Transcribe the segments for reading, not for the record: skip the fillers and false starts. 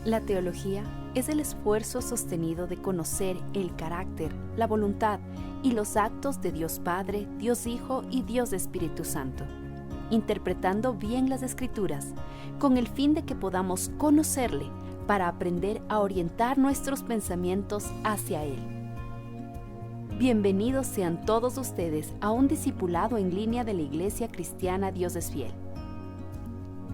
La teología es el esfuerzo sostenido de conocer el carácter, la voluntad y los actos de Dios Padre, Dios Hijo y Dios Espíritu Santo, interpretando bien las Escrituras, con el fin de que podamos conocerle para aprender a orientar nuestros pensamientos hacia Él. Bienvenidos sean todos ustedes a un discipulado en línea de la Iglesia Cristiana Dios es Fiel.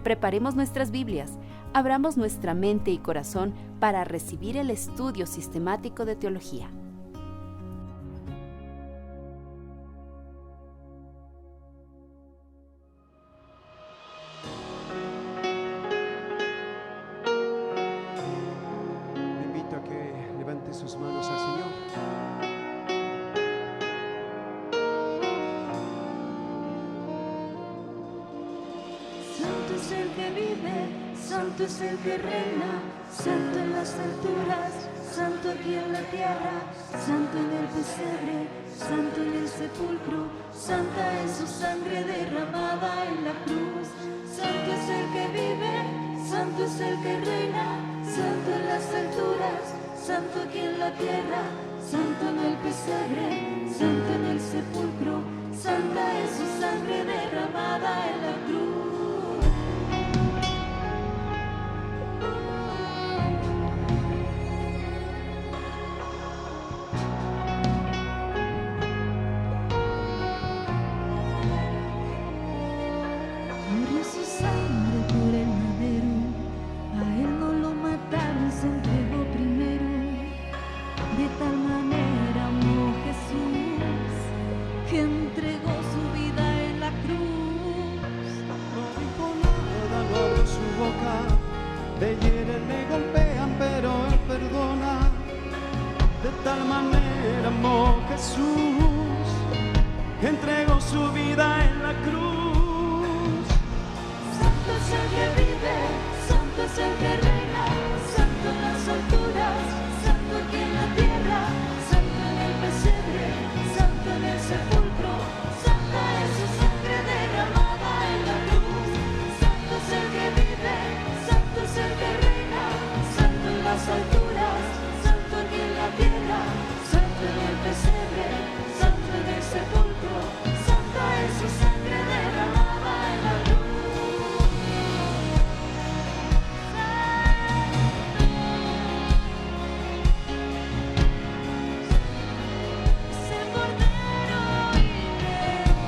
Preparemos nuestras Biblias, abramos nuestra mente y corazón para recibir el estudio sistemático de teología. Le invito a que levante sus manos al Señor. Santo es el que vive, santo es el que reina, santo en las alturas, santo aquí en la tierra, santo en el pesebre, santo en el sepulcro, santa es su sangre derramada en la cruz. Santo es el que vive, santo es el que reina, santo en las alturas, santo aquí en la tierra, santo en el pesebre, santo en el sepulcro, santa es su sangre derramada en la cruz. Murió su sangre por el madero, a él no lo mataron, se entregó primero. De tal manera amó Jesús, que entregó su vida en la cruz. No dijo nada, no abrió su boca. Le hieren, le golpean, pero Él perdona. De tal manera amó Jesús, que entregó su vida en la cruz. Santo es el que vive, santo es el que reina, santo en las alturas, santo aquí en la tierra, santo en el pesebre, santo en el sepulcro, santa es su sangre derramada en la cruz. Santo es el que vive, santo es el que reina, santo en las alturas, santo aquí en la tierra, santo en el pesebre, santo en el sepulcro, santa es su sangre derramada en la cruz. Es el Cordero y León.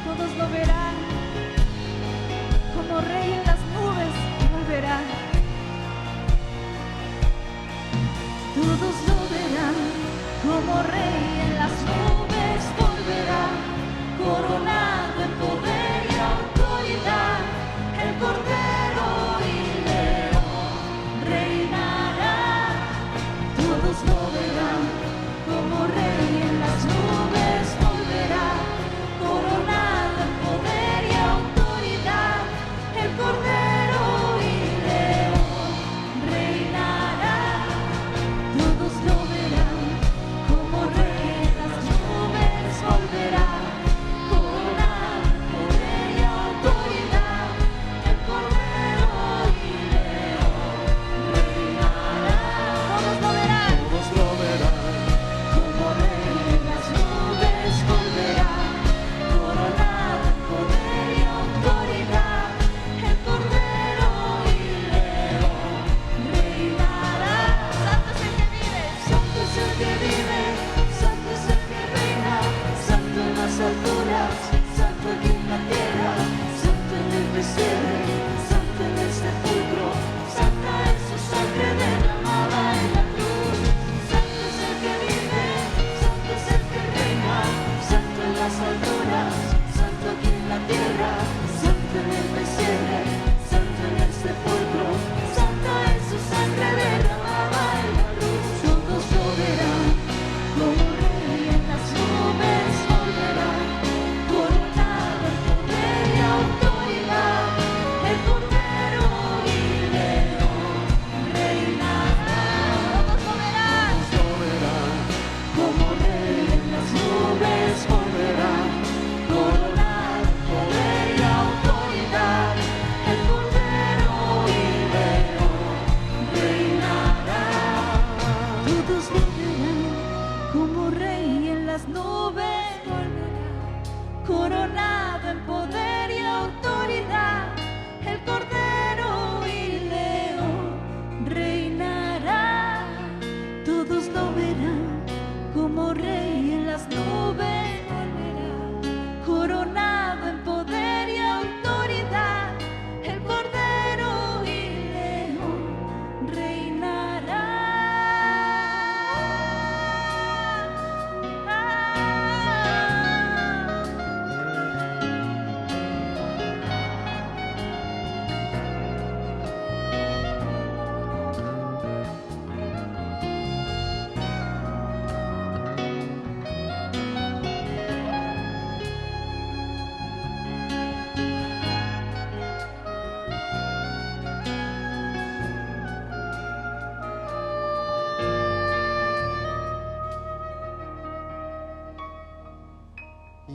Todos lo verán como rey en las nubes volverá. Todos lo verán como rey en las nubes volverá, coronado en poder y autoridad, el Cordero y León reinará. Todos lo verán como rey en las nubes volverá, coronado en poder y autoridad, el Cordero y León reinará. Todos lo verán como rey en las nubes volverá, coronado en poder y autoridad, el Cordero y León reinará. Todos lo verán como rey en las nubes volverá, coronado en poder y autoridad, el Cordero y León reinará. Santo es el que vive, santo es el que reina, santo en las alturas, santo aquí en la tierra, santo en el pesebre, santo en el sepulcro, santa es su sangre derramada en la cruz. Santo es el que vive, santo es el que reina, santo en las alturas, santo aquí en la tierra, santo en el pesebre, santo en el sepulcro, santa es su sangre derramada en la cruz. Todos lo verán como rey en las nubes volverá, coronado en poder y autoridad,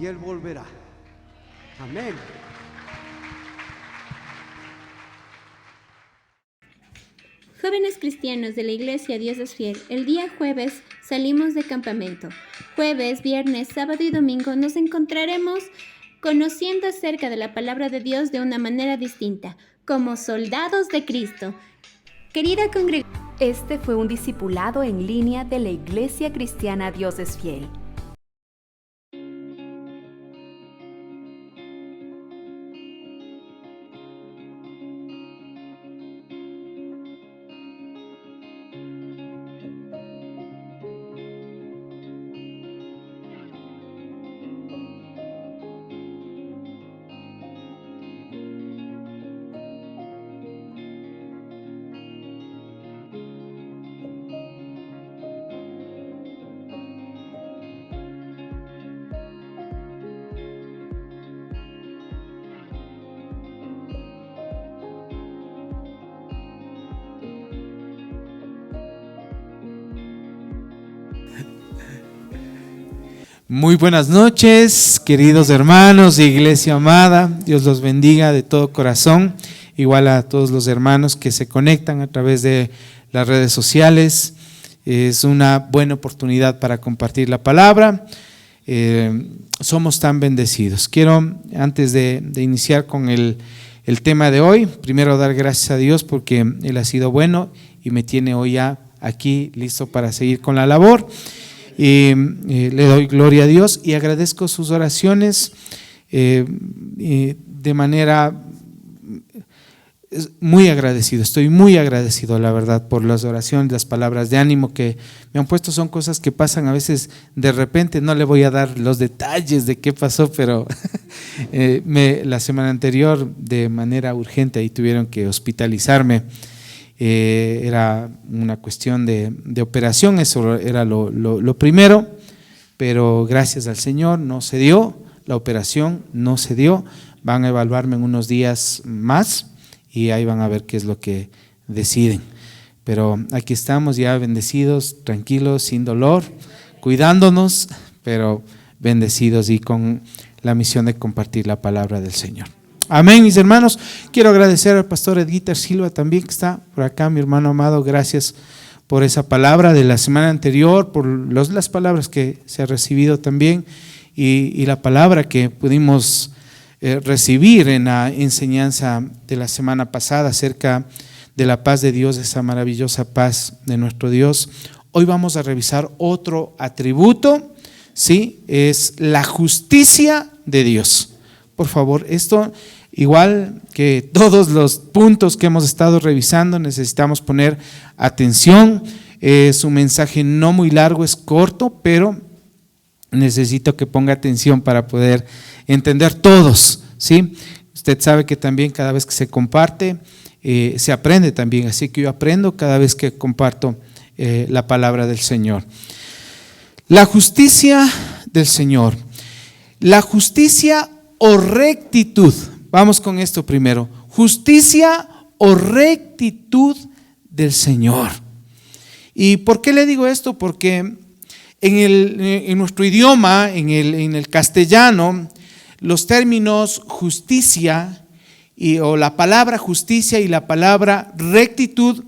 y Él volverá. Amén. Jóvenes cristianos de la Iglesia Dios es Fiel, el día jueves salimos de campamento. Jueves, viernes, sábado y domingo nos encontraremos conociendo acerca de la palabra de Dios de una manera distinta, como soldados de Cristo. Querida congregación, Este fue un discipulado en línea de la Iglesia Cristiana Dios es Fiel. Muy buenas noches, queridos hermanos, iglesia amada. Dios los bendiga de todo corazón. Igual a todos los hermanos que se conectan a través de las redes sociales. Es una buena oportunidad para compartir la palabra. Somos tan bendecidos. Quiero, antes de iniciar con el tema de hoy, primero dar gracias a Dios porque Él ha sido bueno y me tiene hoy ya aquí listo para seguir con la labor. Le doy gloria a Dios y agradezco sus oraciones de manera muy agradecido. Estoy muy agradecido, la verdad, por las oraciones, las palabras de ánimo que me han puesto. Son cosas que pasan a veces de repente. No le voy a dar los detalles de qué pasó, pero la semana anterior de manera urgente ahí tuvieron que hospitalizarme. Era una cuestión de operación, eso era lo primero, pero gracias al Señor no se dio, la operación no se dio. Van a evaluarme en unos días más y ahí van a ver qué es lo que deciden. Pero aquí estamos ya bendecidos, tranquilos, sin dolor, cuidándonos, pero bendecidos y con la misión de compartir la palabra del Señor. Amén, mis hermanos. Quiero agradecer al pastor Edguiter Silva también, que está por acá, mi hermano amado. Gracias por esa palabra de la semana anterior, por las palabras que se ha recibido también y la palabra que pudimos recibir en la enseñanza de la semana pasada acerca de la paz de Dios, esa maravillosa paz de nuestro Dios. Hoy vamos a revisar otro atributo, ¿sí? Es la justicia de Dios. Por favor, esto, igual que todos los puntos que hemos estado revisando, necesitamos poner atención. Es un mensaje no muy largo, es corto, pero necesito que ponga atención para poder entender todos, ¿sí? Usted sabe que también cada vez que se comparte, se aprende también, así que yo aprendo cada vez que comparto la palabra del Señor. La justicia del Señor. La justicia o rectitud. Vamos con esto primero. Justicia o rectitud del Señor. ¿Y por qué le digo esto? Porque en nuestro idioma, en el castellano, los términos justicia o la palabra justicia y la palabra rectitud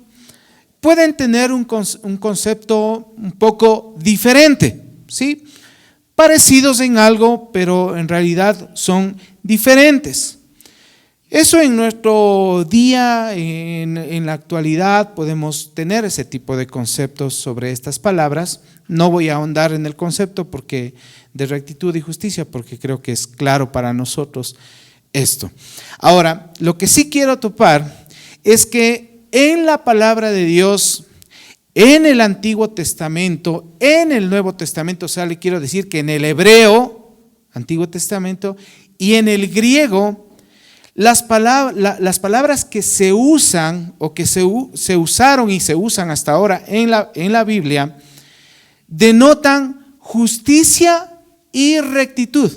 pueden tener un concepto un poco diferente, ¿sí? Parecidos en algo, pero en realidad son diferentes. Eso en nuestro día, en la actualidad, podemos tener ese tipo de conceptos sobre estas palabras. No voy a ahondar en el concepto de rectitud y justicia, porque creo que es claro para nosotros esto. Ahora, lo que sí quiero topar es que en la palabra de Dios, en el Antiguo Testamento, en el Nuevo Testamento, o sea, le quiero decir que en el hebreo, Antiguo Testamento, y en el griego, las palabras que se usan o que se usaron y se usan hasta ahora en la Biblia, denotan justicia y rectitud.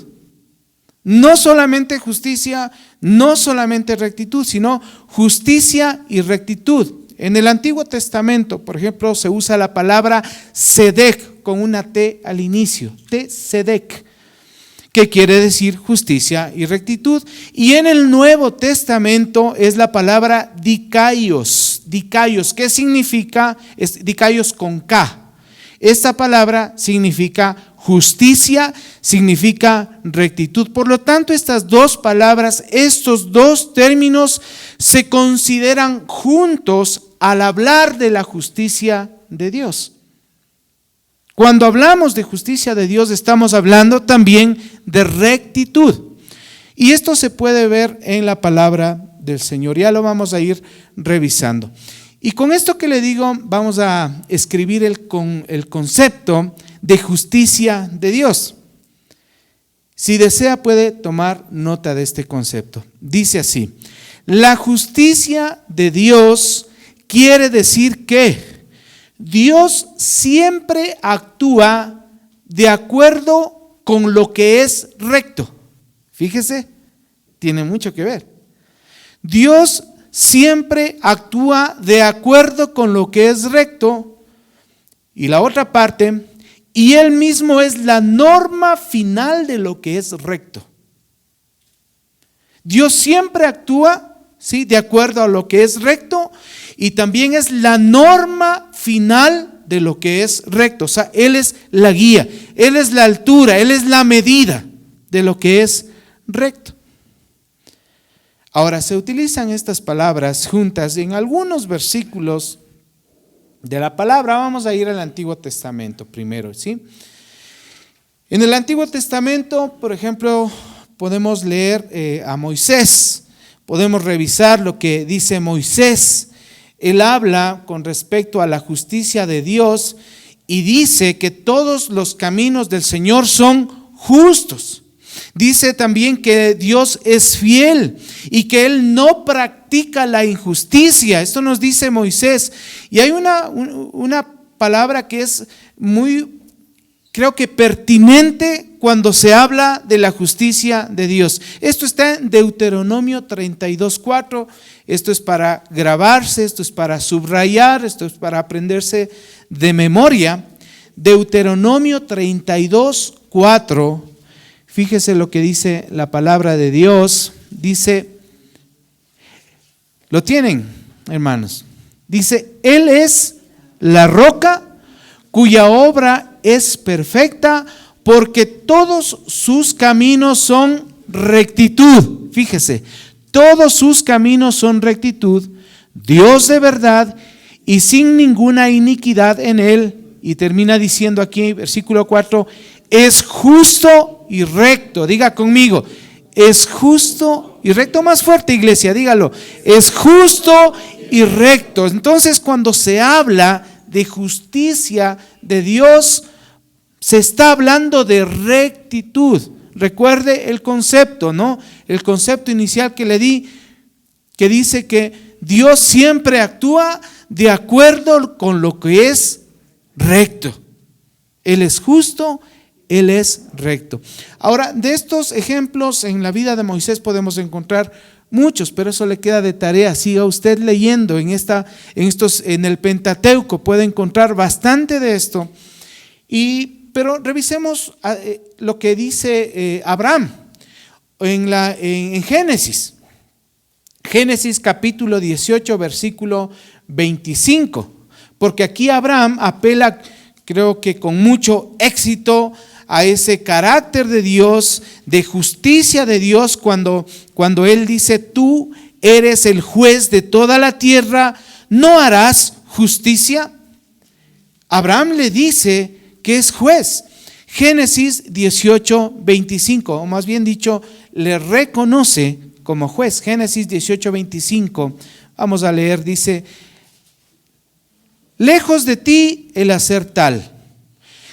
No solamente justicia, no solamente rectitud, sino justicia y rectitud. En el Antiguo Testamento, por ejemplo, se usa la palabra tzedek con una T al inicio, tzedek, que quiere decir justicia y rectitud. Y en el Nuevo Testamento es la palabra dikaios. Dikaios, ¿qué significa? Es dikaios con K. Esta palabra significa justicia, significa rectitud. Por lo tanto, estas dos palabras, estos dos términos se consideran juntos al hablar de la justicia de Dios. Cuando hablamos de justicia de Dios, estamos hablando también de rectitud. Y esto se puede ver en la palabra del Señor. Ya lo vamos a ir revisando. Y con esto que le digo, vamos a escribir el concepto de justicia de Dios. Si desea, puede tomar nota de este concepto. Dice así: la justicia de Dios quiere decir que Dios siempre actúa de acuerdo con lo que es recto. Fíjese, tiene mucho que ver. Dios siempre actúa de acuerdo con lo que es recto. Y la otra parte, y Él mismo es la norma final de lo que es recto. Dios siempre actúa, ¿sí?, de acuerdo a lo que es recto, y también es la norma final de lo que es recto. O sea, Él es la guía, Él es la altura, Él es la medida de lo que es recto. Ahora, se utilizan estas palabras juntas en algunos versículos de la palabra. Vamos a ir al Antiguo Testamento primero, ¿sí? En el Antiguo Testamento, por ejemplo, podemos leer a Moisés, podemos revisar lo que dice Moisés. Él habla con respecto a la justicia de Dios y dice que todos los caminos del Señor son justos. Dice también que Dios es fiel y que Él no practica la injusticia. Esto nos dice Moisés. Y hay una palabra que es muy, creo que pertinente cuando se habla de la justicia de Dios. Esto está en Deuteronomio 32:4. Esto es para grabarse, esto es para subrayar, esto es para aprenderse de memoria. Deuteronomio 32:4. Fíjese lo que dice la palabra de Dios. Dice, ¿lo tienen, hermanos? Dice: Él es la roca cuya obra es perfecta, porque todos sus caminos son rectitud. Fíjese, todos sus caminos son rectitud, Dios de verdad y sin ninguna iniquidad en Él. Y termina diciendo aquí, versículo 4, es justo y recto. Diga conmigo, es justo y recto. Más fuerte, iglesia, dígalo. Es justo y recto. Entonces, cuando se habla de justicia de Dios, se está hablando de rectitud. Recuerde el concepto, ¿no? El concepto inicial que le di, que dice que Dios siempre actúa de acuerdo con lo que es recto. Él es justo, Él es recto. Ahora, de estos ejemplos en la vida de Moisés podemos encontrar muchos, pero eso le queda de tarea. Siga usted leyendo en el Pentateuco, puede encontrar bastante de esto. Pero revisemos lo que dice Abraham en Génesis. Génesis capítulo 18, versículo 25. Porque aquí Abraham apela, creo que con mucho éxito, a ese carácter de Dios, de justicia de Dios, cuando él dice: tú eres el juez de toda la tierra, ¿no harás justicia? Abraham le dice que es juez. Génesis 18, 25, o más bien dicho, le reconoce como juez. Génesis 18, 25, vamos a leer, dice: lejos de ti el hacer tal,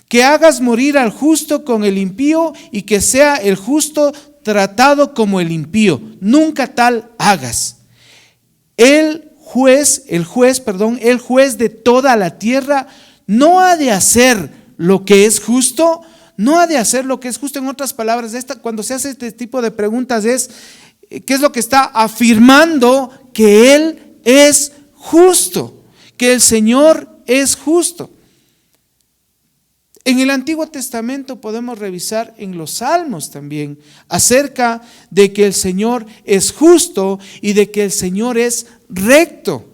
que hagas morir al justo con el impío y que sea el justo tratado como el impío. Nunca tal hagas. El juez de toda la tierra no ha de hacer lo que es justo, no ha de hacer lo que es justo. En otras palabras, cuando se hace este tipo de preguntas es, ¿qué es lo que está afirmando? Que Él es justo, que el Señor es justo. En el Antiguo Testamento podemos revisar en los Salmos también acerca de que el Señor es justo y de que el Señor es recto.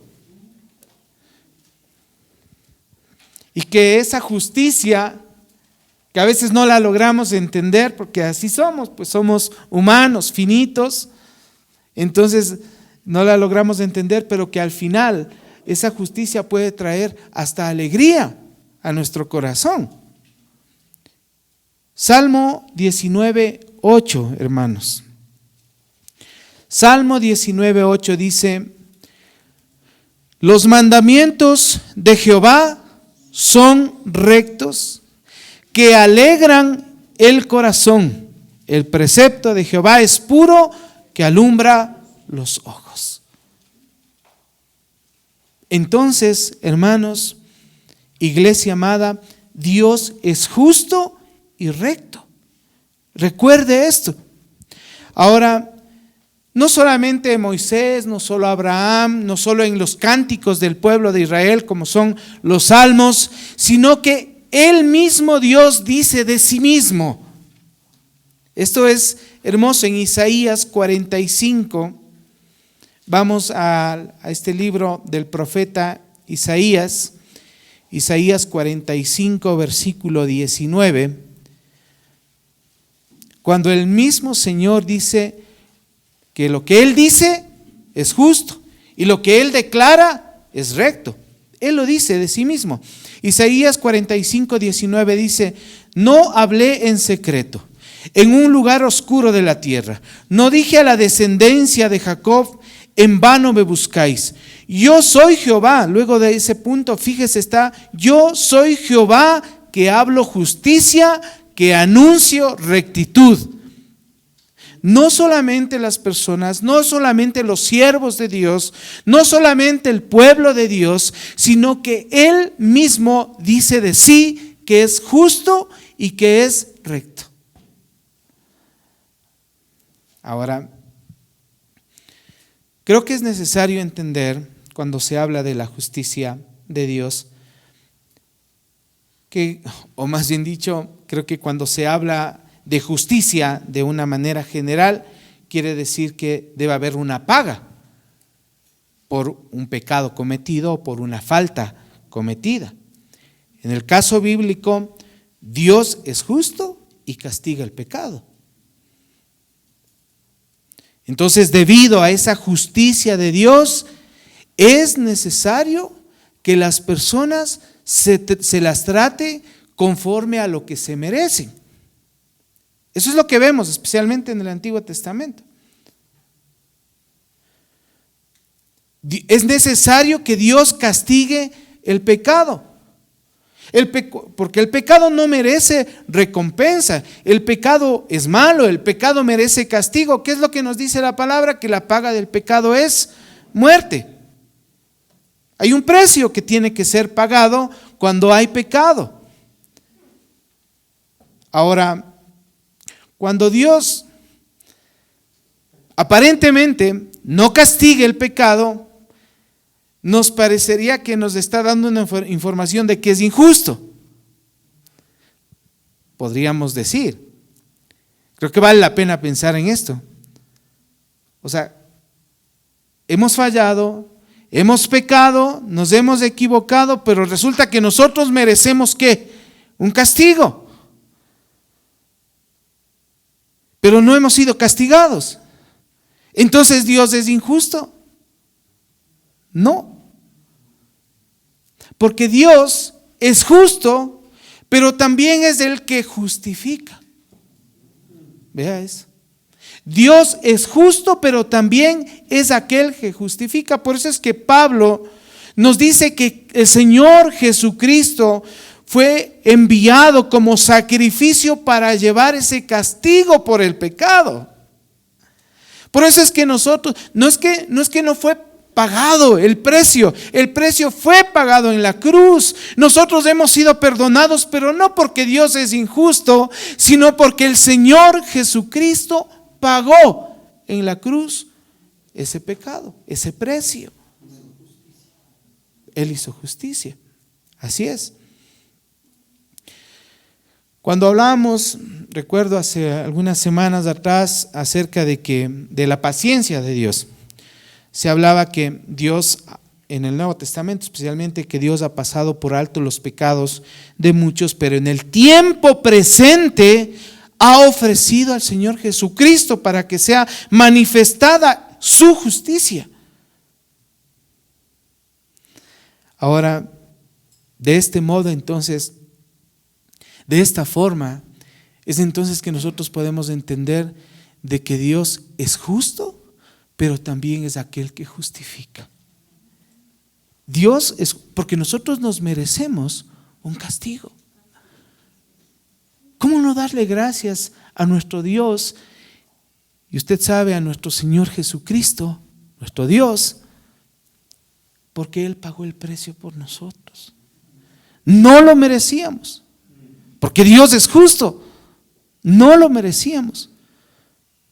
Y que esa justicia, que a veces no la logramos entender porque así somos, pues somos humanos, finitos, entonces no la logramos entender, pero que al final esa justicia puede traer hasta alegría a nuestro corazón. Salmo 19:8, hermanos. Salmo 19:8 dice: los mandamientos de Jehová son rectos, que alegran el corazón. El precepto de Jehová es puro, que alumbra los ojos. Entonces, hermanos, iglesia amada, Dios es justo y recto. Recuerde esto. Ahora, no solamente Moisés, no solo Abraham, no solo en los cánticos del pueblo de Israel, como son los salmos, sino que el mismo Dios dice de sí mismo. Esto es hermoso en Isaías 45. Vamos a este libro del profeta Isaías, Isaías 45, versículo 19. Cuando el mismo Señor dice que lo que Él dice es justo y lo que Él declara es recto. Él lo dice de sí mismo. Isaías 45, 19 dice: no hablé en secreto, en un lugar oscuro de la tierra. No dije a la descendencia de Jacob: en vano me buscáis. Yo soy Jehová. Luego de ese punto, fíjese, está: yo soy Jehová, que hablo justicia, que anuncio rectitud. No solamente las personas, no solamente los siervos de Dios, no solamente el pueblo de Dios, sino que Él mismo dice de sí que es justo y que es recto. Ahora, creo que es necesario entender, cuando se habla de la justicia de Dios, que, o más bien dicho, creo que cuando se habla de justicia de una manera general, quiere decir que debe haber una paga por un pecado cometido o por una falta cometida. En el caso bíblico, Dios es justo y castiga el pecado. Entonces, debido a esa justicia de Dios, es necesario que las personas se las trate conforme a lo que se merecen. Eso es lo que vemos especialmente en el Antiguo Testamento. Es necesario que Dios castigue el pecado. Porque el pecado no merece recompensa. El pecado es malo, el pecado merece castigo. ¿Qué es lo que nos dice la palabra? Que la paga del pecado es muerte. Hay un precio que tiene que ser pagado cuando hay pecado. Ahora, cuando Dios aparentemente no castigue el pecado, nos parecería que nos está dando una información de que es injusto. Podríamos decir. Creo que vale la pena pensar en esto. O sea, hemos fallado, hemos pecado, nos hemos equivocado, pero resulta que nosotros merecemos ¿qué? Un castigo. Pero no hemos sido castigados. Entonces, ¿Dios es injusto? No. Porque Dios es justo, pero también es el que justifica. Vea eso. Dios es justo, pero también es aquel que justifica. Por eso es que Pablo nos dice que el Señor Jesucristo fue enviado como sacrificio para llevar ese castigo por el pecado. Por eso es que nosotros, no es que no fue pagado el precio fue pagado en la cruz. Nosotros hemos sido perdonados, pero no porque Dios es injusto, sino porque el Señor Jesucristo pagó en la cruz ese pecado, ese precio. Él hizo justicia. Así es. Cuando hablamos, recuerdo hace algunas semanas atrás, acerca de la paciencia de Dios, se hablaba que Dios, en el Nuevo Testamento especialmente, que Dios ha pasado por alto los pecados de muchos, pero en el tiempo presente ha ofrecido al Señor Jesucristo para que sea manifestada su justicia. Ahora, de este modo entonces, de esta forma, es entonces que nosotros podemos entender de que Dios es justo, pero también es aquel que justifica. Dios es, porque nosotros nos merecemos un castigo. ¿Cómo no darle gracias a nuestro Dios? Y usted sabe, a nuestro Señor Jesucristo, nuestro Dios, porque Él pagó el precio por nosotros. No lo merecíamos, porque Dios es justo. No lo merecíamos,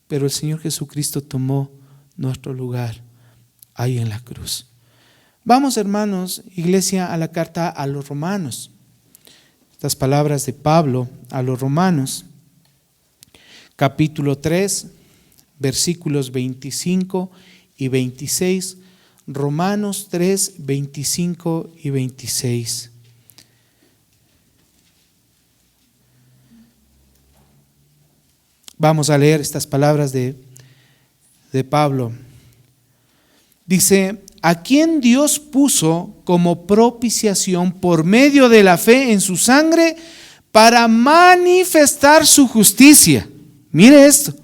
pero el Señor Jesucristo tomó nuestro lugar ahí en la cruz. Vamos, hermanos, iglesia, a la carta a los romanos. Estas palabras de Pablo a los romanos, capítulo 3, versículos 25 y 26. Romanos 3, 25 y 26. Vamos a leer estas palabras de Pablo. Dice: a quien Dios puso como propiciación por medio de la fe en su sangre para manifestar su justicia. Mire esto.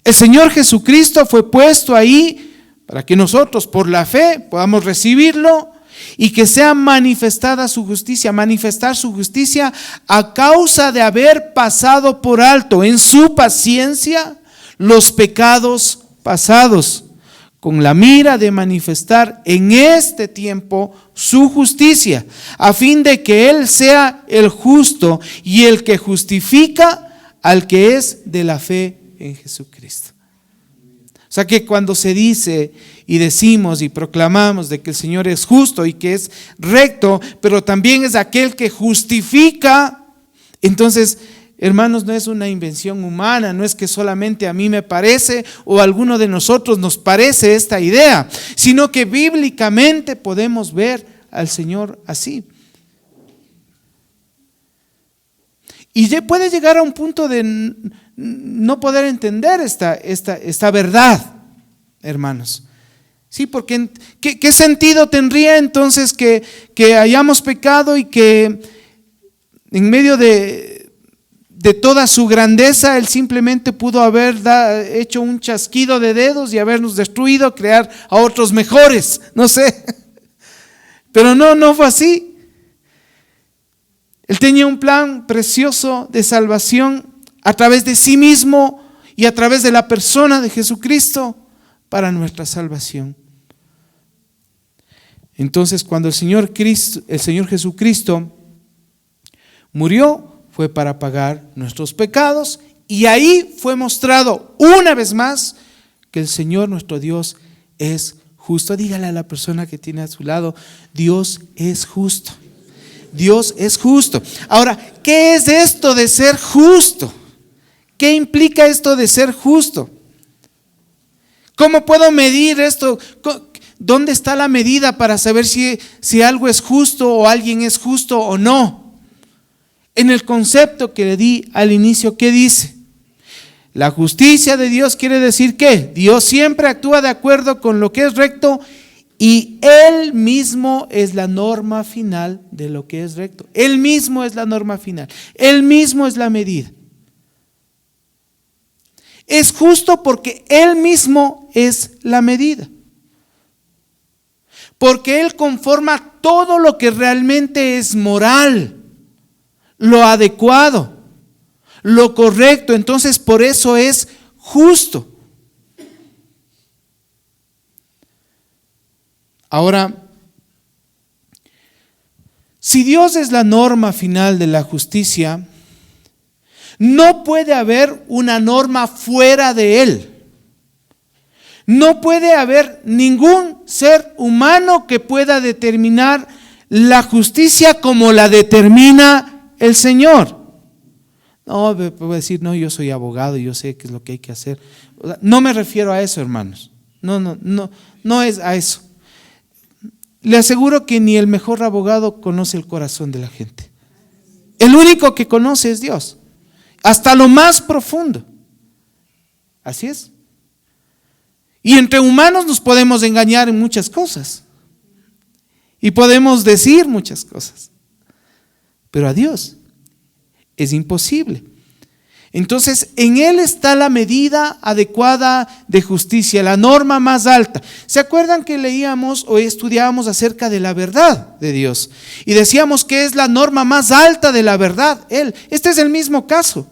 El Señor Jesucristo fue puesto ahí para que nosotros por la fe podamos recibirlo y que sea manifestada su justicia, manifestar su justicia a causa de haber pasado por alto en su paciencia los pecados pasados, con la mira de manifestar en este tiempo su justicia, a fin de que Él sea el justo y el que justifica al que es de la fe en Jesucristo. O sea que cuando se dice y decimos y proclamamos de que el Señor es justo y que es recto, pero también es aquel que justifica, entonces, hermanos, no es una invención humana, no es que solamente a mí me parece o a alguno de nosotros nos parece esta idea, sino que bíblicamente podemos ver al Señor así. Y ya puede llegar a un punto de no poder entender esta verdad, hermanos. Sí, porque ¿qué sentido tendría entonces que hayamos pecado y que en medio de toda su grandeza Él simplemente pudo haber hecho un chasquido de dedos y habernos destruido, crear a otros mejores? No sé. Pero no fue así. Él tenía un plan precioso de salvación a través de sí mismo y a través de la persona de Jesucristo para nuestra salvación. Entonces, cuando el Señor Jesucristo murió, fue para pagar nuestros pecados, y ahí fue mostrado una vez más que el Señor nuestro Dios es justo. Dígale a la persona que tiene a su lado: Dios es justo. Dios es justo. Ahora, ¿qué es esto de ser justo? ¿Qué implica esto de ser justo? ¿Cómo puedo medir esto? ¿Dónde está la medida para saber si algo es justo o alguien es justo o no? En el concepto que le di al inicio, ¿qué dice? La justicia de Dios quiere decir que Dios siempre actúa de acuerdo con lo que es recto y Él mismo es la norma final de lo que es recto. Él mismo es la norma final. Él mismo es la medida. Es justo porque Él mismo es la medida. Porque Él conforma todo lo que realmente es moral, lo adecuado, lo correcto. Entonces, por eso es justo. Ahora, si Dios es la norma final de la justicia, no puede haber una norma fuera de Él. No puede haber ningún ser humano que pueda determinar la justicia como la determina el Señor. No, puedo decir, no, yo soy abogado, yo sé qué es lo que hay que hacer. O sea, no me refiero a eso, hermanos. No es a eso. Le aseguro que ni el mejor abogado conoce el corazón de la gente. El único que conoce es Dios, hasta lo más profundo. Así es. Y entre humanos nos podemos engañar en muchas cosas. Y podemos decir muchas cosas. Pero a Dios es imposible. Entonces, en Él está la medida adecuada de justicia, la norma más alta. ¿Se acuerdan que leíamos o estudiábamos acerca de la verdad de Dios? Y decíamos que es la norma más alta de la verdad, Él. Este es el mismo caso.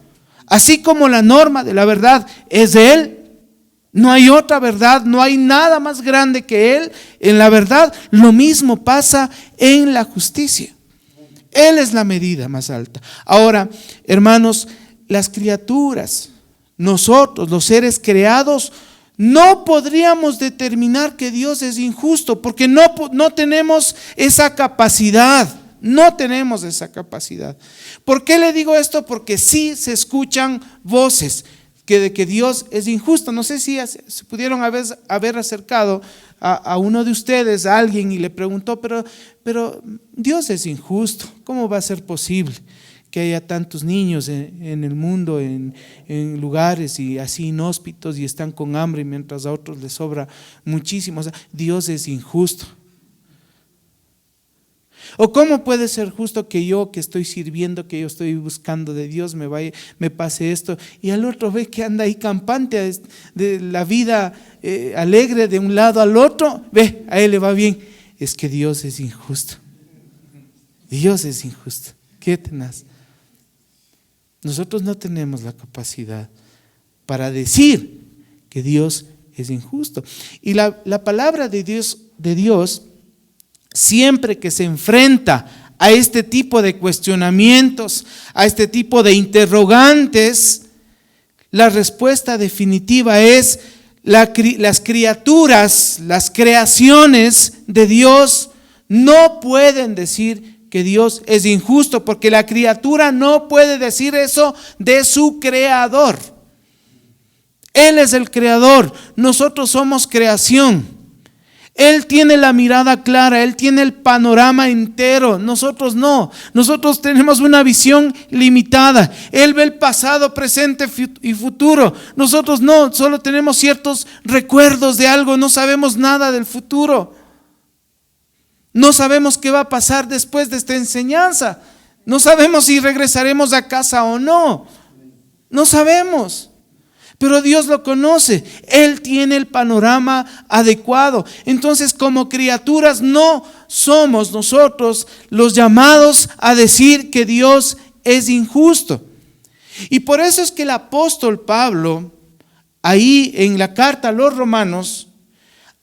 Así como la norma de la verdad es de Él, no hay otra verdad, no hay nada más grande que Él en la verdad. Lo mismo pasa en la justicia. Él es la medida más alta. Ahora, hermanos, las criaturas, nosotros, los seres creados, no podríamos determinar que Dios es injusto porque no tenemos esa capacidad. No tenemos esa capacidad. ¿Por qué le digo esto? Porque sí se escuchan voces de que Dios es injusto. No sé si se pudieron haber acercado a uno de ustedes, a alguien, y le preguntó, pero Dios es injusto. ¿Cómo va a ser posible que haya tantos niños en el mundo, en lugares y así inhóspitos y están con hambre mientras a otros les sobra muchísimo? O sea, Dios es injusto. ¿O cómo puede ser justo que yo que estoy sirviendo, que yo estoy buscando de Dios, me pase esto? Y al otro ve que anda ahí campante de la vida alegre de un lado al otro, ve, a él le va bien. Es que Dios es injusto. Dios es injusto. Qué tenaz. Nosotros no tenemos la capacidad para decir que Dios es injusto. Y la palabra de Dios siempre que se enfrenta a este tipo de cuestionamientos, a este tipo de interrogantes, la respuesta definitiva es las criaturas, las creaciones de Dios no pueden decir que Dios es injusto, porque la criatura no puede decir eso de su creador. Él es el creador, nosotros somos creación. Él tiene la mirada clara, Él tiene el panorama entero, nosotros no, nosotros tenemos una visión limitada. Él ve el pasado, presente y futuro, nosotros no, solo tenemos ciertos recuerdos de algo, no sabemos nada del futuro. No sabemos qué va a pasar después de esta enseñanza, no sabemos si regresaremos a casa o no, no sabemos. Pero Dios lo conoce, Él tiene el panorama adecuado. Entonces, como criaturas no somos nosotros los llamados a decir que Dios es injusto. Y por eso es que el apóstol Pablo, ahí en la carta a los Romanos,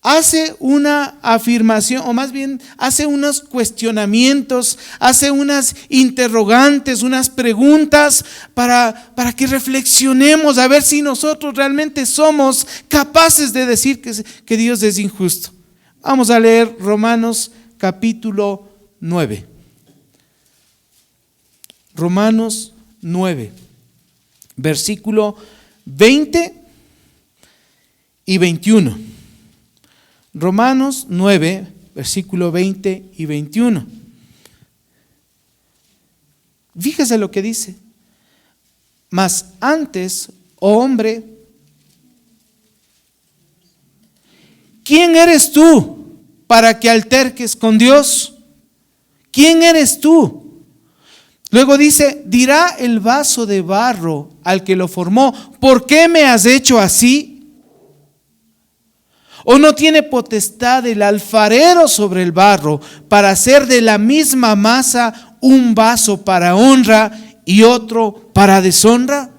hace una afirmación, o más bien hace unos cuestionamientos, hace unas interrogantes, unas preguntas para que reflexionemos a ver si nosotros realmente somos capaces de decir que Dios es injusto. Vamos a leer Romanos capítulo 9. Romanos 9, versículo 20 y 21. Romanos 9, versículo 20 y 21. Fíjese lo que dice. Mas antes, oh hombre, ¿quién eres tú para que alterques con Dios? ¿Quién eres tú? Luego dice, dirá el vaso de barro al que lo formó, ¿por qué me has hecho así? ¿O no tiene potestad el alfarero sobre el barro para hacer de la misma masa un vaso para honra y otro para deshonra?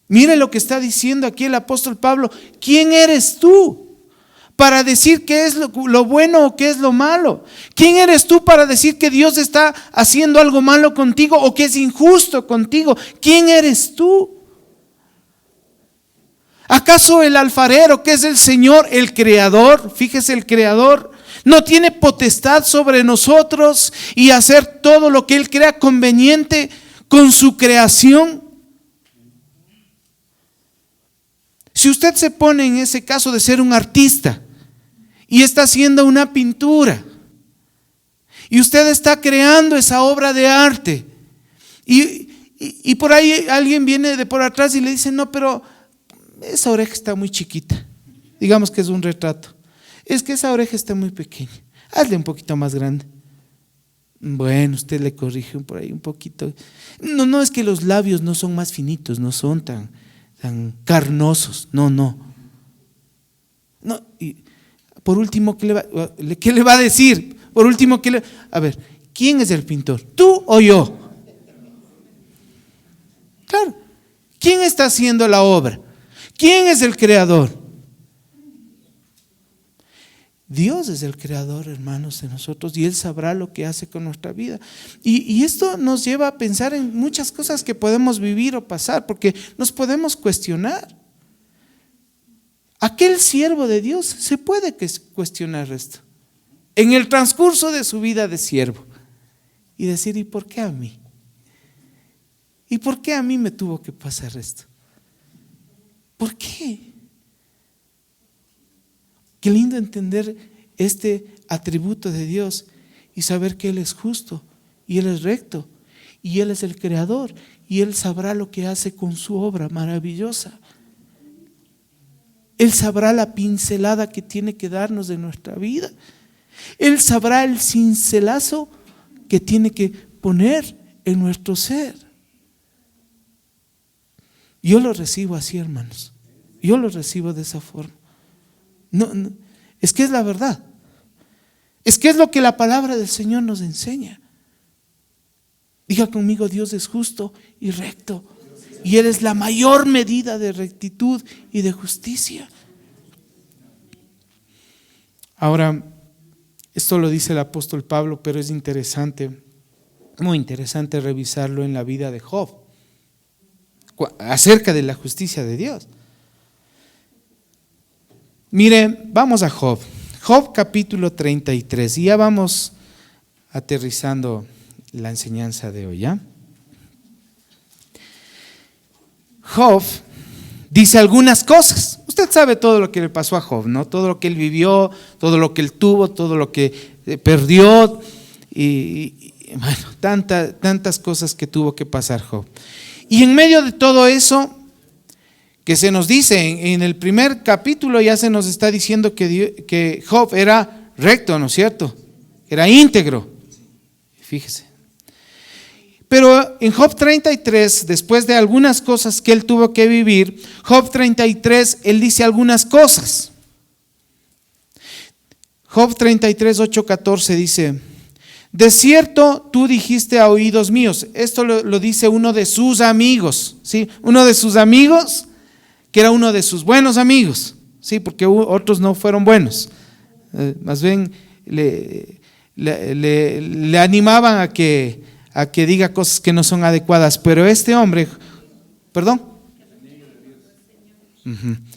Mire lo que está diciendo aquí el apóstol Pablo. ¿Quién eres tú para decir qué es lo bueno o qué es lo malo? ¿Quién eres tú para decir que Dios está haciendo algo malo contigo o que es injusto contigo? ¿Quién eres tú? ¿Acaso el alfarero, que es el Señor, el creador, fíjese el creador, no tiene potestad sobre nosotros y hacer todo lo que Él crea conveniente con su creación. Si usted se pone en ese caso de ser un artista y está haciendo una pintura y usted está creando esa obra de arte y por ahí alguien viene de por atrás y le dice, no, pero esa oreja está muy chiquita, digamos que es un retrato, es que esa oreja está muy pequeña, hazle un poquito más grande. Bueno, usted le corrige por ahí un poquito. No, es que los labios no son más finitos, no son tan carnosos, no. Y por último, ¿qué le va a decir? Por último, a ver, ¿quién es el pintor? ¿Tú o yo? Claro, ¿quién está haciendo la obra? ¿Quién es el creador? Dios es el creador, hermanos, de nosotros, y Él sabrá lo que hace con nuestra vida. Y esto nos lleva a pensar en muchas cosas que podemos vivir o pasar, porque nos podemos cuestionar. Aquel siervo de Dios se puede cuestionar esto en el transcurso de su vida de siervo y decir, ¿y por qué a mí? ¿Y por qué a mí me tuvo que pasar esto? ¿Por qué? Qué lindo entender este atributo de Dios y saber que Él es justo y Él es recto y Él es el creador y Él sabrá lo que hace con su obra maravillosa. Él sabrá la pincelada que tiene que darnos de nuestra vida. Él sabrá el cincelazo que tiene que poner en nuestro ser. Yo lo recibo así, hermanos. Yo lo recibo de esa forma. No, es que es la verdad. Es que es lo que la palabra del Señor nos enseña. Diga conmigo, Dios es justo y recto. Y Él es la mayor medida de rectitud y de justicia. Ahora, esto lo dice el apóstol Pablo, pero es interesante, muy interesante revisarlo en la vida de Job, acerca de la justicia de Dios. Mire, vamos a Job. Job capítulo 33. Y ya vamos aterrizando la enseñanza de hoy, ¿ya? Job dice algunas cosas. Usted sabe todo lo que le pasó a Job, ¿no? Todo lo que él vivió, todo lo que él tuvo, todo lo que perdió y bueno, tantas cosas que tuvo que pasar Job. Y en medio de todo eso, que se nos dice en el primer capítulo, ya se nos está diciendo que Job era recto, ¿no es cierto? Era íntegro. Fíjese. Pero en Job 33, después de algunas cosas que él tuvo que vivir, Job 33, él dice algunas cosas. Job 33, 8, 14 dice: de cierto tú dijiste a oídos míos. Esto lo dice uno de sus amigos, ¿sí? Uno de sus amigos, que era uno de sus buenos amigos, ¿sí? Porque otros no fueron buenos. Más bien le animaban a que diga cosas que no son adecuadas. Pero este hombre, perdón.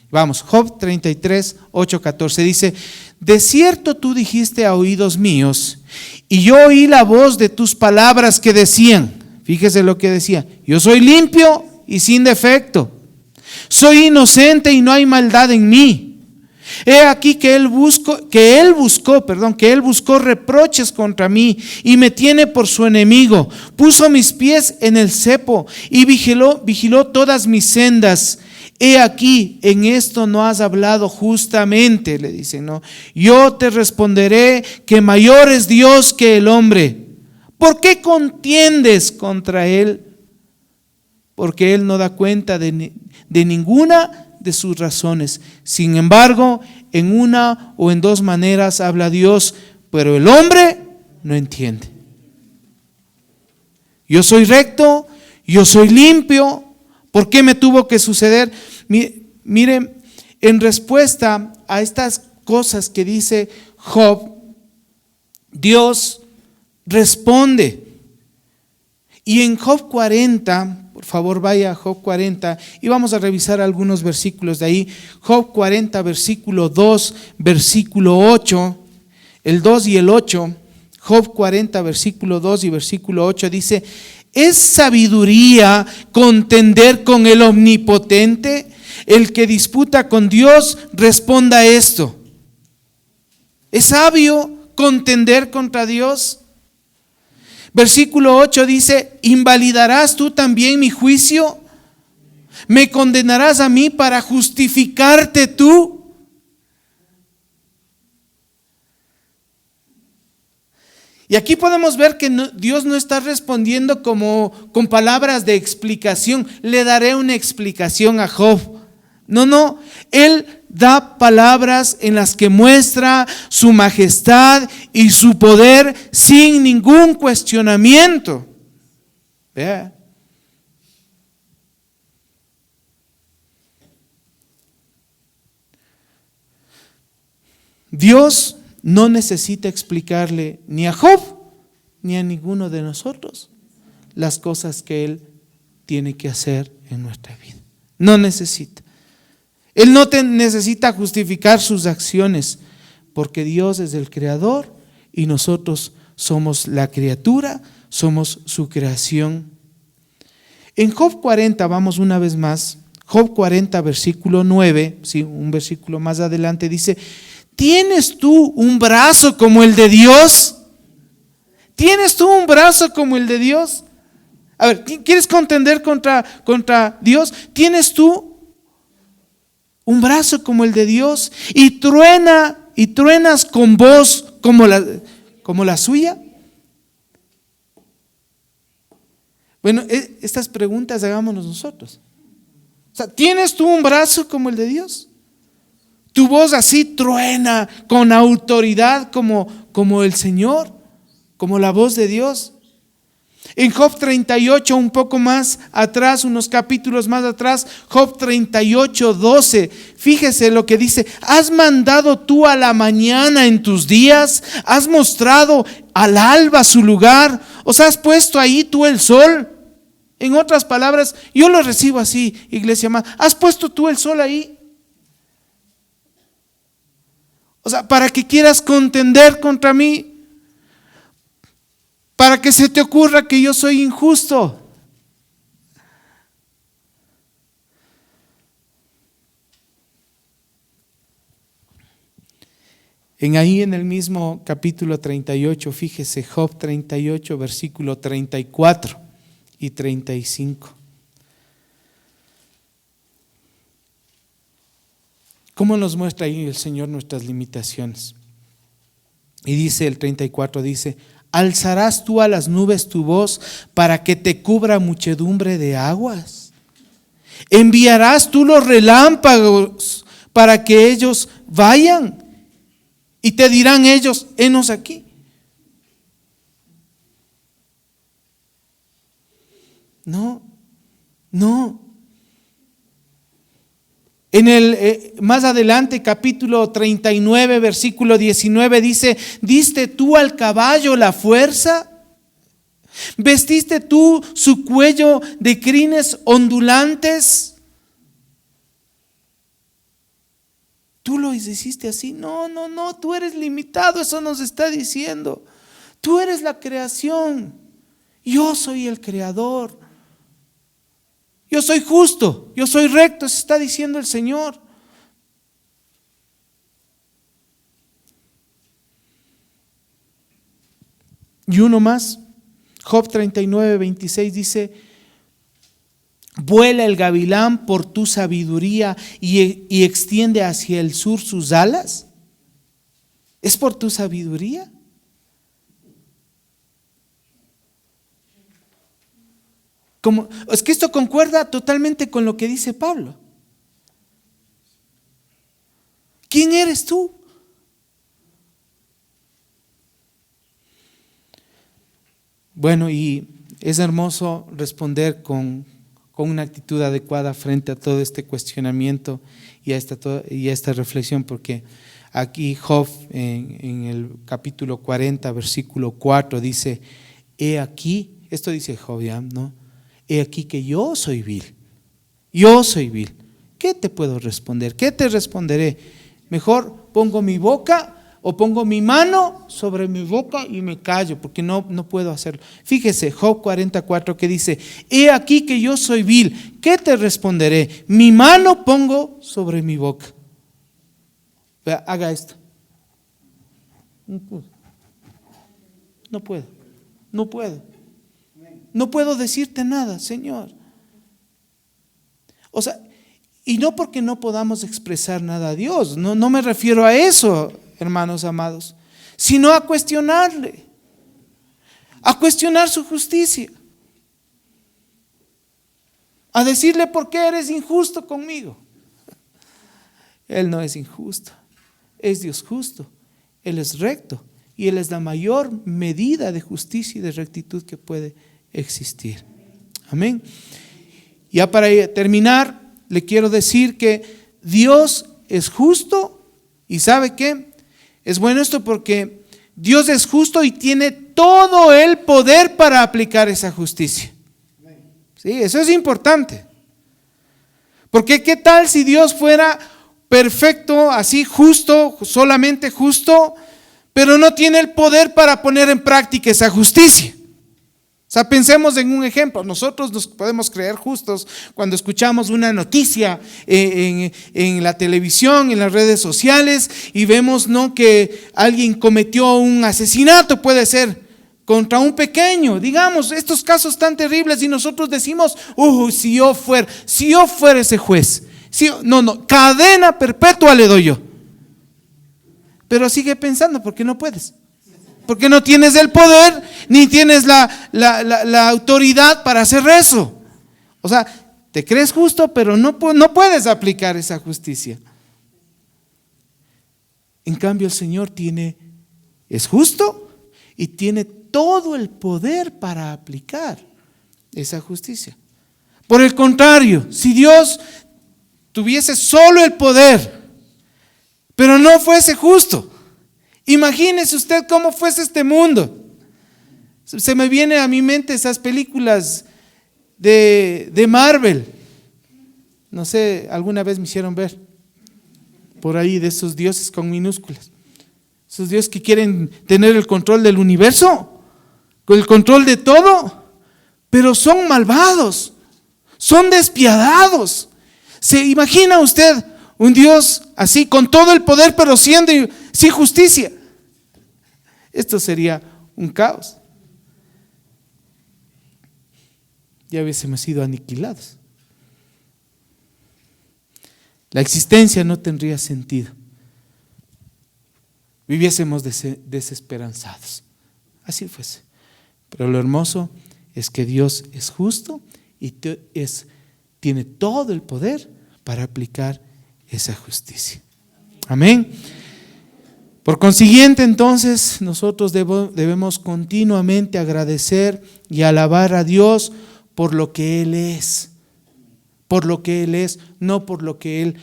Vamos, Job 33, 8, 14 dice: de cierto tú dijiste a oídos míos, y yo oí la voz de tus palabras que decían, fíjese lo que decía: yo soy limpio y sin defecto, soy inocente y no hay maldad en mí. He aquí que él buscó reproches contra mí y me tiene por su enemigo. Puso mis pies en el cepo y vigiló todas mis sendas. He aquí, en esto no has hablado justamente, le dice, no. Yo te responderé que mayor es Dios que el hombre. ¿Por qué contiendes contra él? Porque él no da cuenta de ninguna de sus razones. Sin embargo, en una o en dos maneras habla Dios, pero el hombre no entiende. Yo soy recto, yo soy limpio. ¿Por qué me tuvo que suceder? Mire, en respuesta a estas cosas que dice Job, Dios responde. Y en Job 40, por favor vaya a Job 40 y vamos a revisar algunos versículos de ahí. Job 40, versículo 2, versículo 8. el 2 y el 8, Job 40, versículo 2 y versículo 8 dice: ¿es sabiduría contender con el omnipotente? El que disputa con Dios, responda a esto. ¿Es sabio contender contra Dios? Versículo 8 dice: ¿invalidarás tú también mi juicio? ¿Me condenarás a mí para justificarte tú? Y aquí podemos ver que Dios no está respondiendo con palabras de explicación. Le daré una explicación a Job. No, Él da palabras en las que muestra su majestad y su poder sin ningún cuestionamiento. Vea. Dios no necesita explicarle ni a Job ni a ninguno de nosotros las cosas que Él tiene que hacer en nuestra vida. No necesita. Él no necesita justificar sus acciones, porque Dios es el creador y nosotros somos la criatura, somos su creación. En Job 40, vamos una vez más, Job 40, versículo 9, sí, un versículo más adelante dice: ¿tienes tú un brazo como el de Dios? ¿Tienes tú un brazo como el de Dios? A ver, ¿quieres contender contra Dios? ¿Tienes tú un brazo como el de Dios? ¿Y truenas con voz como la suya? Bueno, estas preguntas hagámonos nosotros. O sea, ¿tienes tú un brazo como el de Dios? Tu voz así truena con autoridad como el Señor, como la voz de Dios. En Job 38, un poco más atrás, unos capítulos más atrás, Job 38, 12, fíjese lo que dice: ¿has mandado tú a la mañana en tus días? ¿Has mostrado al alba su lugar? ¿Os has puesto ahí tú el sol? En otras palabras, yo lo recibo así, iglesia amada: ¿has puesto tú el sol ahí? O sea, para que quieras contender contra mí, para que se te ocurra que yo soy injusto. Ahí en el mismo capítulo 38, fíjese, Job 38, versículo 34 y 35. ¿Cómo nos muestra ahí el Señor nuestras limitaciones? Y dice el 34, dice: ¿alzarás tú a las nubes tu voz para que te cubra muchedumbre de aguas? ¿Enviarás tú los relámpagos para que ellos vayan? Y te dirán ellos: henos aquí. No. Más adelante, capítulo 39, versículo 19 dice: ¿diste tú al caballo la fuerza? ¿Vestiste tú su cuello de crines ondulantes? ¿Tú lo hiciste así? No, tú eres limitado, eso nos está diciendo. Tú eres la creación, yo soy el creador. Yo soy justo, yo soy recto, eso está diciendo el Señor. Y uno más, Job 39, 26 dice: vuela el gavilán por tu sabiduría y extiende hacia el sur sus alas. ¿Es por tu sabiduría? Es que esto concuerda totalmente con lo que dice Pablo. ¿Quién eres tú? Bueno, y es hermoso responder con una actitud adecuada frente a todo este cuestionamiento y a esta reflexión, porque aquí Job en el capítulo 40, versículo 4 dice: he aquí, esto dice Job, ¿ya? ¿No? He aquí que yo soy vil. Yo soy vil. ¿Qué te puedo responder? ¿Qué te responderé? Mejor pongo mi boca O pongo mi mano sobre mi boca y me callo, porque no puedo hacerlo. Fíjese, Job 44 que dice, he aquí que yo soy vil, ¿qué te responderé? Mi mano pongo sobre mi boca. Vea, haga esto. No puedo. No puedo decirte nada, Señor. O sea, y no porque no podamos expresar nada a Dios, no me refiero a eso, hermanos amados, sino a cuestionarle, a cuestionar su justicia, a decirle por qué eres injusto conmigo. Él no es injusto, es Dios justo, Él es recto y Él es la mayor medida de justicia y de rectitud que puede existir. Amén. Ya para terminar, le quiero decir que Dios es justo y ¿sabe qué? Es bueno esto porque Dios es justo y tiene todo el poder para aplicar esa justicia. Sí, eso es importante. Porque ¿qué tal si Dios fuera perfecto, así justo, solamente justo, pero no tiene el poder para poner en práctica esa justicia? O sea, pensemos en un ejemplo. Nosotros nos podemos creer justos cuando escuchamos una noticia en la televisión, en las redes sociales, y vemos, ¿no?, que alguien cometió un asesinato, puede ser, contra un pequeño. Digamos, estos casos tan terribles, y nosotros decimos, si yo fuera ese juez, cadena perpetua le doy yo. Pero sigue pensando, porque no puedes. Porque no tienes el poder, ni tienes la autoridad para hacer eso. O sea, te crees justo, pero no puedes aplicar esa justicia. En cambio, el Señor es justo y tiene todo el poder para aplicar esa justicia. Por el contrario, si Dios tuviese solo el poder, pero no fuese justo, imagínese usted cómo fuese este mundo. Se me viene a mi mente esas películas de Marvel. No sé, alguna vez me hicieron ver por ahí de esos dioses con minúsculas. Esos dioses que quieren tener el control del universo, con el control de todo, pero son malvados, son despiadados. ¿Se imagina usted un Dios así, con todo el poder, pero siendo sin justicia? Esto sería un caos. Ya hubiésemos sido aniquilados. La existencia no tendría sentido. Viviésemos desesperanzados. Así fuese. Pero lo hermoso es que Dios es justo y tiene todo el poder para aplicar esa justicia. Amén. Por consiguiente, entonces, nosotros debemos continuamente agradecer y alabar a Dios por lo que Él es. Por lo que Él es, no por lo que Él,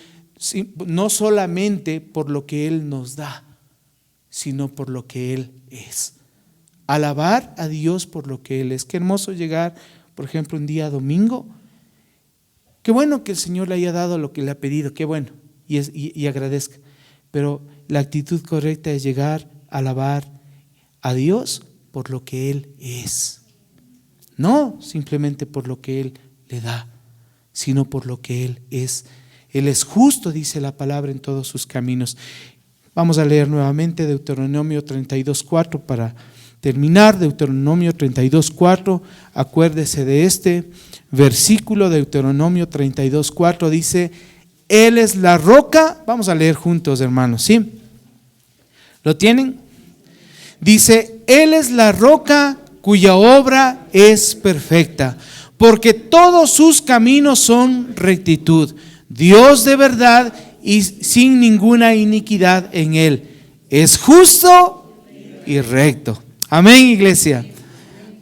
no solamente por lo que Él nos da, sino por lo que Él es. Alabar a Dios por lo que Él es. Qué hermoso llegar, por ejemplo, un día domingo. Qué bueno que el Señor le haya dado lo que le ha pedido, qué bueno, y agradezca. Pero la actitud correcta es llegar a alabar a Dios por lo que Él es. No simplemente por lo que Él le da, sino por lo que Él es. Él es justo, dice la palabra, en todos sus caminos. Vamos a leer nuevamente Deuteronomio 32:4 para terminar. Deuteronomio 32:4, acuérdese de este versículo. Deuteronomio 32:4 dice: Él es la roca. Vamos a leer juntos, hermanos, ¿sí? ¿Lo tienen? Dice: Él es la roca cuya obra es perfecta, porque todos sus caminos son rectitud. Dios de verdad y sin ninguna iniquidad en Él. Es justo y recto. Amén, iglesia.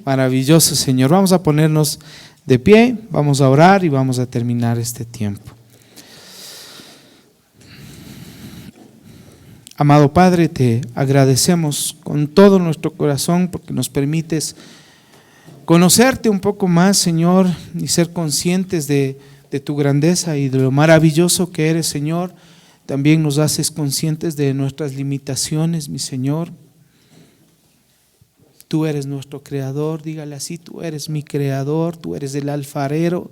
Maravilloso, Señor. Vamos a ponernos de pie, vamos a orar y vamos a terminar este tiempo. Amado Padre, te agradecemos con todo nuestro corazón porque nos permites conocerte un poco más, Señor, y ser conscientes de tu grandeza y de lo maravilloso que eres, Señor, También nos haces conscientes de nuestras limitaciones, mi Señor. Tú eres nuestro creador, dígale así, tú eres mi creador, tú eres el alfarero,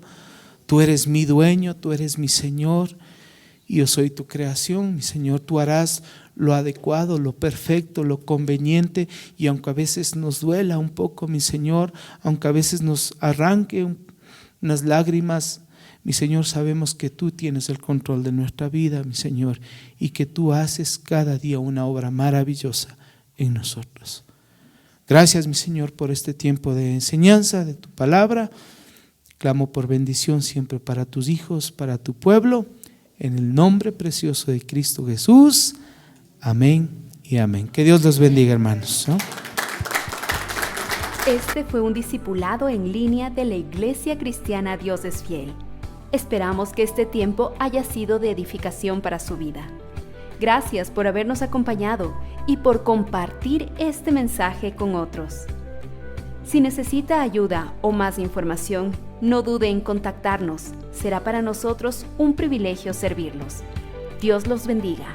tú eres mi dueño, tú eres mi Señor. Y yo soy tu creación, mi Señor. Tú harás lo adecuado, lo perfecto, lo conveniente. Y aunque a veces nos duela un poco, mi Señor, aunque a veces nos arranque unas lágrimas, mi Señor, sabemos que tú tienes el control de nuestra vida, mi Señor, y que tú haces cada día una obra maravillosa en nosotros. Gracias, mi Señor, por este tiempo de enseñanza de tu palabra. Clamo por bendición siempre para tus hijos, para tu pueblo, en el nombre precioso de Cristo Jesús. Amén y amén. Que Dios los bendiga, hermanos, ¿no? Este fue un discipulado en línea de la Iglesia Cristiana Dios es Fiel. Esperamos que este tiempo haya sido de edificación para su vida. Gracias por habernos acompañado y por compartir este mensaje con otros. Si necesita ayuda o más información, no dude en contactarnos. Será para nosotros un privilegio servirlos. Dios los bendiga.